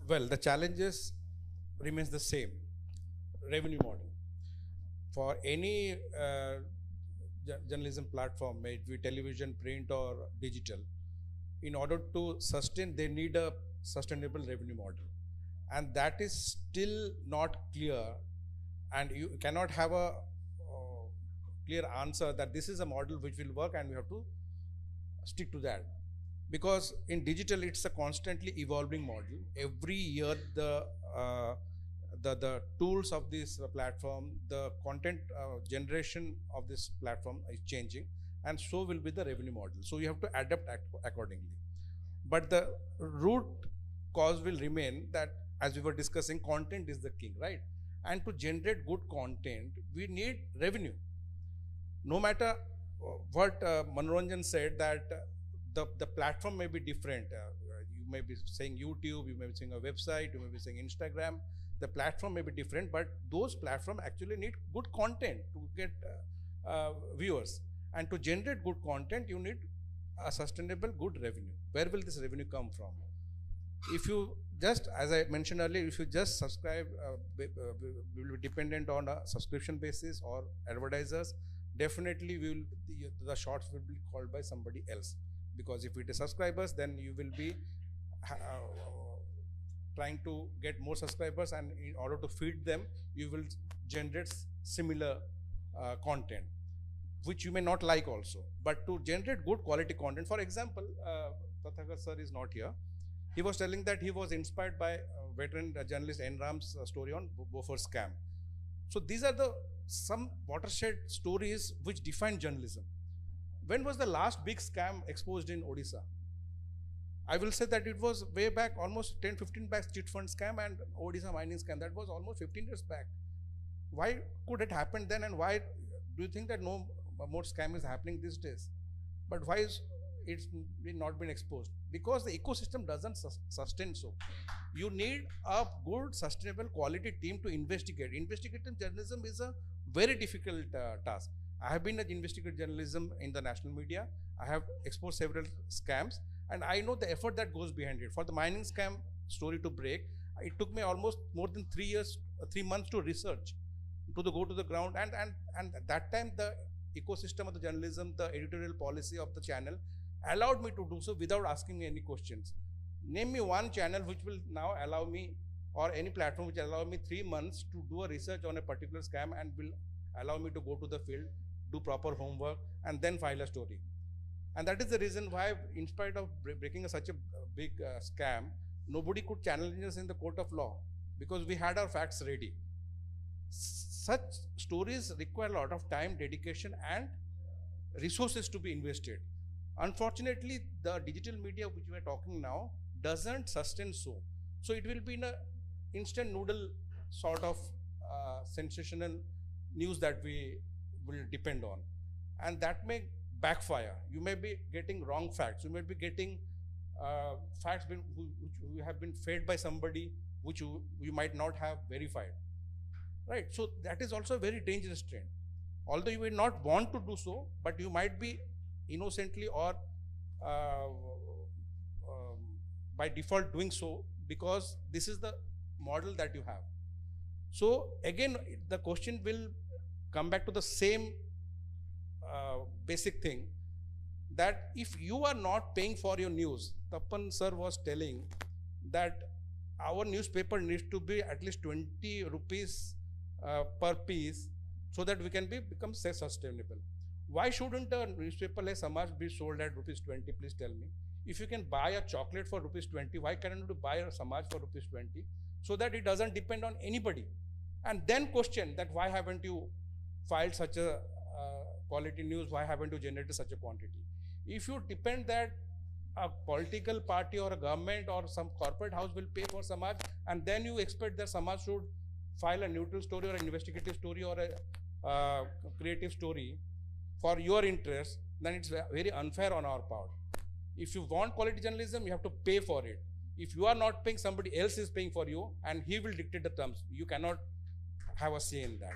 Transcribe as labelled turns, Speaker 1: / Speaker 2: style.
Speaker 1: Well, the challenges remains the same. Revenue model. For any journalism platform, may it be television, print or digital, in order to sustain, they need a sustainable revenue model. And that is still not clear, and you cannot have a clear answer that this is a model which will work and we have to stick to that. Because in digital, it's a constantly evolving model. Every year, the tools of this platform, the content generation of this platform is changing, and so will be the revenue model. So you have to adapt accordingly. But the root cause will remain that, as we were discussing, content is the king, right? And to generate good content, we need revenue. No matter what Manoranjan said, that the platform may be different. You may be saying YouTube, you may be saying a website, you may be saying Instagram. The platform may be different, but those platforms actually need good content to get viewers. And to generate good content, you need a sustainable, good revenue. Where will this revenue come from? If you just, as I mentioned earlier, if you just subscribe, we will be dependent on a subscription basis or advertisers. Definitely, the shorts will be called by somebody else. Because if it is subscribers, then you will be trying to get more subscribers, and in order to feed them, you will generate similar content, which you may not like also. But to generate good quality content, for example, Tathagat sir is not here. He was telling that he was inspired by veteran journalist N. Ram's story on Bofors scam. So these are some watershed stories which define journalism. When was the last big scam exposed in Odisha? I will say that it was way back, almost 10-15 back, chit fund scam and Odisha mining scam. That was almost 15 years back. Why could it happen then, and why do you think that no more scam is happening these days? But why is it not been exposed? Because the ecosystem doesn't sustain so. You need a good, sustainable, quality team to investigate. Investigative journalism is a very difficult task. I have been at investigative journalism in the national media. I have exposed several scams, and I know the effort that goes behind it. For the mining scam story to break, it took me almost more than 3 months to research, to go to the ground, and at that time the ecosystem of the journalism, the editorial policy of the channel allowed me to do so without asking me any questions. Name me one channel which will now allow me, or any platform which will allow me 3 months to do a research on a particular scam and will allow me to go to the field, do proper homework, and then file a story. And that is the reason why, in spite of breaking such a big scam, nobody could challenge us in the court of law, because we had our facts ready. Such stories require a lot of time, dedication, and resources to be invested. Unfortunately, the digital media which we are talking now doesn't sustain so. So it will be in an instant noodle sort of sensational news that we will depend on. And that may backfire. You may be getting wrong facts. You may be getting facts which have been fed by somebody which you might not have verified. Right? So that is also a very dangerous trend. Although you will not want to do so, but you might be innocently or by default doing so, because this is the model that you have. So again, the question will come back to the same basic thing, that if you are not paying for your news, Tappan sir was telling that our newspaper needs to be at least 20 rupees per piece, so that we can become self-sustainable. Why shouldn't a newspaper like Samaj be sold at rupees 20? Please tell me. If you can buy a chocolate for rupees 20, why can't you buy a Samaj for rupees 20? So that it doesn't depend on anybody. And then question that why haven't you filed such a quality news? Why haven't you generated such a quantity? If you depend that a political party or a government or some corporate house will pay for Samaj, and then you expect that Samaj should file a neutral story or an investigative story or a creative story for your interest, then it's very unfair on our part. If you want quality journalism, you have to pay for it. If you are not paying, somebody else is paying for you, and he will dictate the terms. You cannot have a say in that.